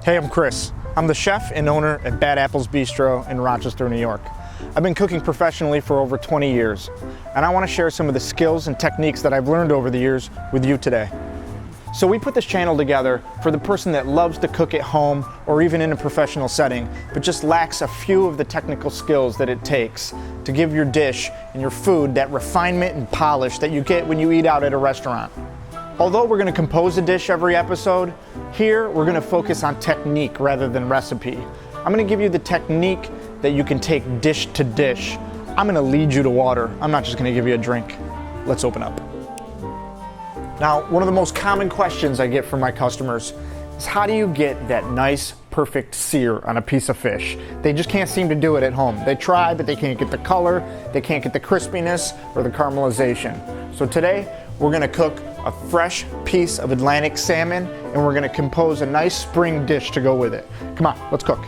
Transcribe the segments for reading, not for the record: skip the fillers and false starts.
Hey, I'm Chris. I'm the chef and owner at Bad Apples Bistro in Rochester, New York. I've been cooking professionally for over 20 years, and I want to share some of the skills and techniques that I've learned over the years with you today. So we put this channel together for the person that loves to cook at home or even in a professional setting, but just lacks a few of the technical skills that it takes to give your dish and your food that refinement and polish that you get when you eat out at a restaurant. Although we're going to compose a dish every episode, here we're going to focus on technique rather than recipe. I'm going to give you the technique that you can take dish to dish. I'm going to lead you to water. I'm not just going to give you a drink. Let's open up. Now, one of the most common questions I get from my customers is how do you get that nice, perfect sear on a piece of fish? They just can't seem to do it at home. They try, but they can't get the color, they can't get the crispiness or the caramelization. So today, we're going to cook a fresh piece of Atlantic salmon, and we're going to compose a nice spring dish to go with it. Come on, let's cook.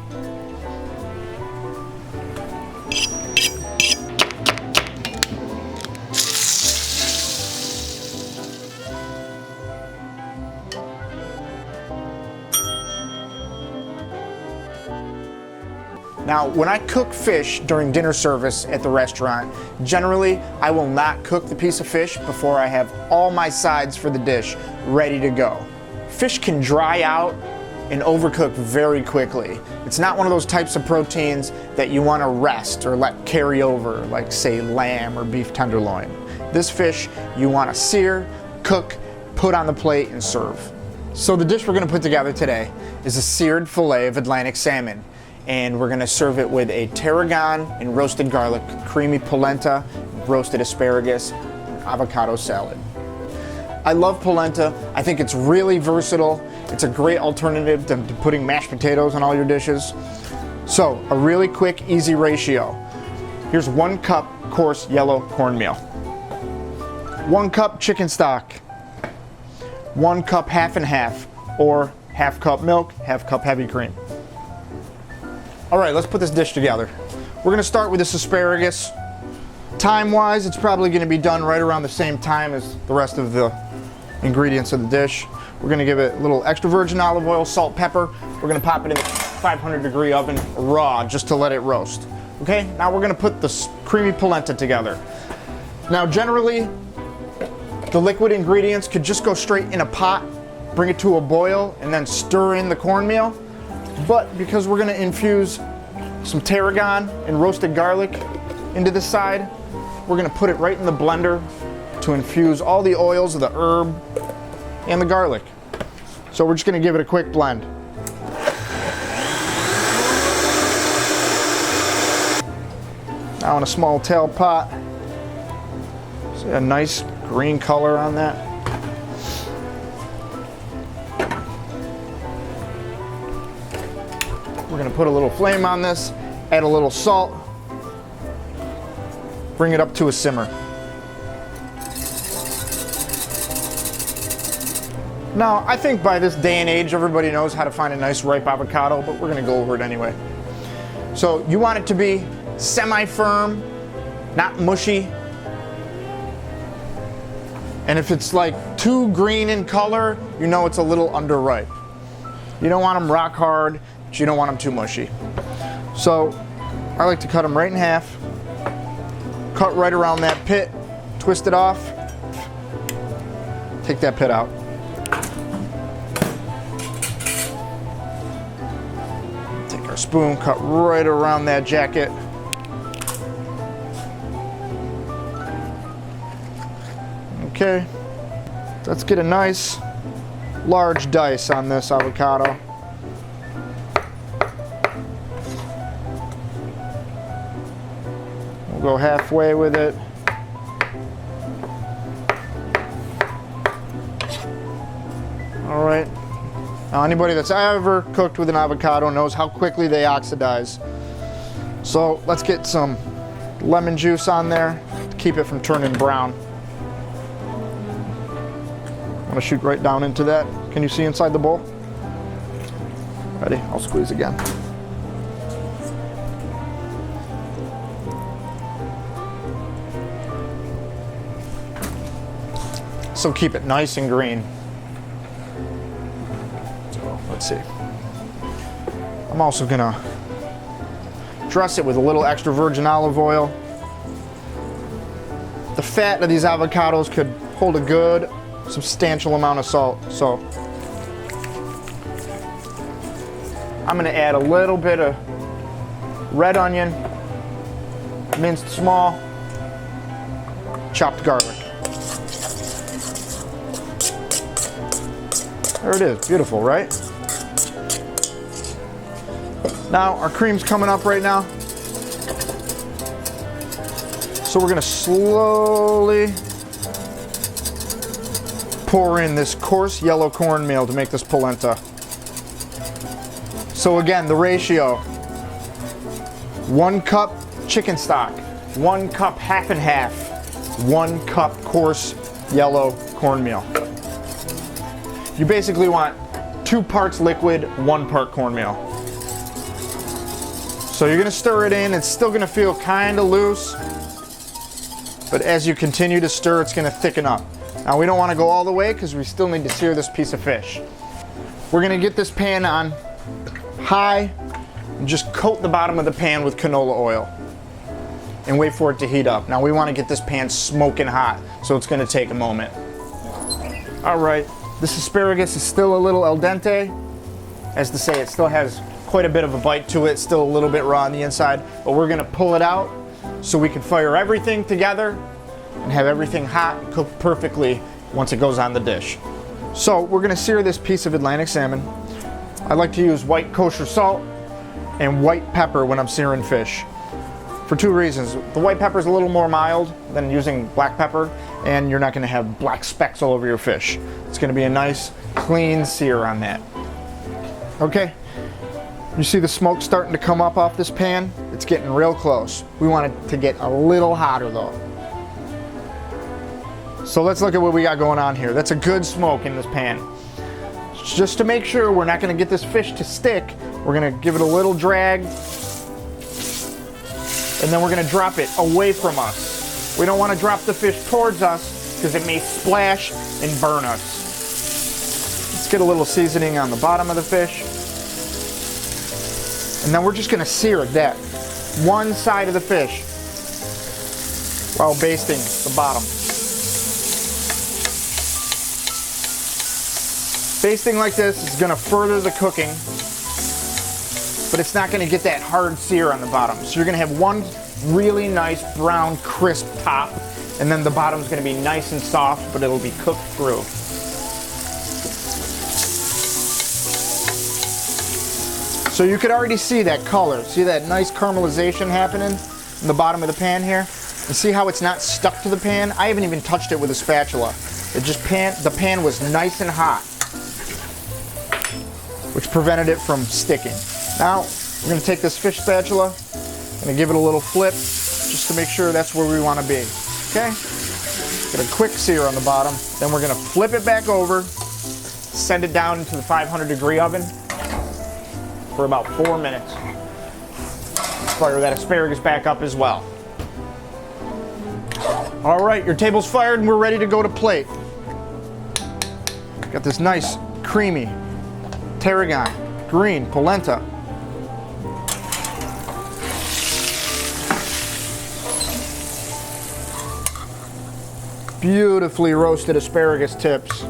Now, when I cook fish during dinner service at the restaurant, generally I will not cook the piece of fish before I have all my sides for the dish ready to go. Fish can dry out and overcook very quickly. It's not one of those types of proteins that you want to rest or let carry over, like say lamb or beef tenderloin. This fish you want to sear, cook, put on the plate and serve. So the dish we're going to put together today is a seared fillet of Atlantic salmon. And we're gonna serve it with a tarragon and roasted garlic, creamy polenta, roasted asparagus, avocado salad. I love polenta. I think it's really versatile. It's a great alternative to putting mashed potatoes on all your dishes. So, a really quick, easy ratio. Here's 1 cup coarse yellow cornmeal, 1 cup chicken stock, 1 cup half and half, or half cup milk, half cup heavy cream. All right, let's put this dish together. We're gonna start with this asparagus. Time-wise, it's probably gonna be done right around the same time as the rest of the ingredients of the dish. We're gonna give it a little extra virgin olive oil, salt, pepper. We're gonna pop it in the 500-degree oven raw just to let it roast. Okay, now we're gonna put the creamy polenta together. Now, generally, the liquid ingredients could just go straight in a pot, bring it to a boil, and then stir in the cornmeal. But because we're going to infuse some tarragon and roasted garlic into the side, we're going to put it right in the blender to infuse all the oils of the herb and the garlic. So we're just going to give it a quick blend. Now in a small tail pot, see a nice green color on that. We're gonna put a little flame on this, add a little salt, bring it up to a simmer. Now, I think by this day and age, everybody knows how to find a nice ripe avocado, but we're gonna go over it anyway. So you want it to be semi-firm, not mushy. And if it's like too green in color, you know it's a little underripe. You don't want them rock hard, but you don't want them too mushy. So I like to cut them right in half, cut right around that pit, twist it off, take that pit out. Take our spoon, cut right around that jacket. Okay, let's get a nice large dice on this avocado. We'll go halfway with it. All right. Now anybody that's ever cooked with an avocado knows how quickly they oxidize. So let's get some lemon juice on there to keep it from turning brown. I'm gonna shoot right down into that. Can you see inside the bowl? Ready? I'll squeeze again. So keep it nice and green. So let's see. I'm also gonna dress it with a little extra virgin olive oil. The fat of these avocados could hold a good, substantial amount of salt, so I'm gonna add a little bit of red onion, minced small, chopped garlic. There it is, beautiful, right? Now, our cream's coming up right now. So we're gonna slowly pour in this coarse yellow cornmeal to make this polenta. So again, the ratio, 1 cup chicken stock, 1 cup half and half, 1 cup coarse yellow cornmeal. You basically want 2 parts liquid, 1 part cornmeal. So you're gonna stir it in. It's still gonna feel kind of loose, but as you continue to stir, it's gonna thicken up. Now we don't wanna go all the way because we still need to sear this piece of fish. We're gonna get this pan on high and just coat the bottom of the pan with canola oil and wait for it to heat up. Now we wanna get this pan smoking hot, so it's gonna take a moment. All right, this asparagus is still a little al dente. As to say, it still has quite a bit of a bite to it, still a little bit raw on the inside, but we're gonna pull it out so we can fire everything together and have everything hot and cooked perfectly once it goes on the dish. So we're gonna sear this piece of Atlantic salmon. I like to use white kosher salt and white pepper when I'm searing fish for 2 reasons. The white pepper is a little more mild than using black pepper, and you're not gonna have black specks all over your fish. It's gonna be a nice, clean sear on that. Okay, you see the smoke starting to come up off this pan? It's getting real close. We want it to get a little hotter though. So let's look at what we got going on here. That's a good smoke in this pan. Just to make sure we're not gonna get this fish to stick, we're gonna give it a little drag, and then we're gonna drop it away from us. We don't wanna drop the fish towards us because it may splash and burn us. Let's get a little seasoning on the bottom of the fish. And then we're just gonna sear that one side of the fish while basting the bottom. Basting like this is gonna further the cooking, but it's not gonna get that hard sear on the bottom. So you're gonna have one really nice brown crisp top, and then the bottom's gonna be nice and soft, but it'll be cooked through. So you could already see that color. See that nice caramelization happening in the bottom of the pan here? And see how it's not stuck to the pan? I haven't even touched it with a spatula. The pan was nice and hot, which prevented it from sticking. Now, we're gonna take this fish spatula and give it a little flip just to make sure that's where we wanna be, okay? Get a quick sear on the bottom, then we're gonna flip it back over, send it down into the 500-degree oven for about 4 minutes. Fire that asparagus back up as well. All right, your table's fired and we're ready to go to plate. Got this nice, creamy tarragon, green polenta. Beautifully roasted asparagus tips.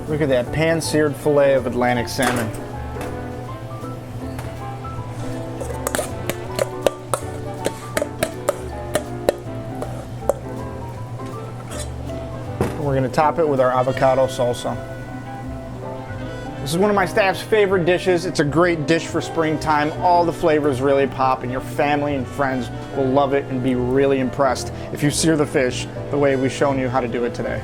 Look at that pan-seared fillet of Atlantic salmon. We're going to top it with our avocado salsa. This is one of my staff's favorite dishes. It's a great dish for springtime. All the flavors really pop, and your family and friends will love it and be really impressed if you sear the fish the way we've shown you how to do it today.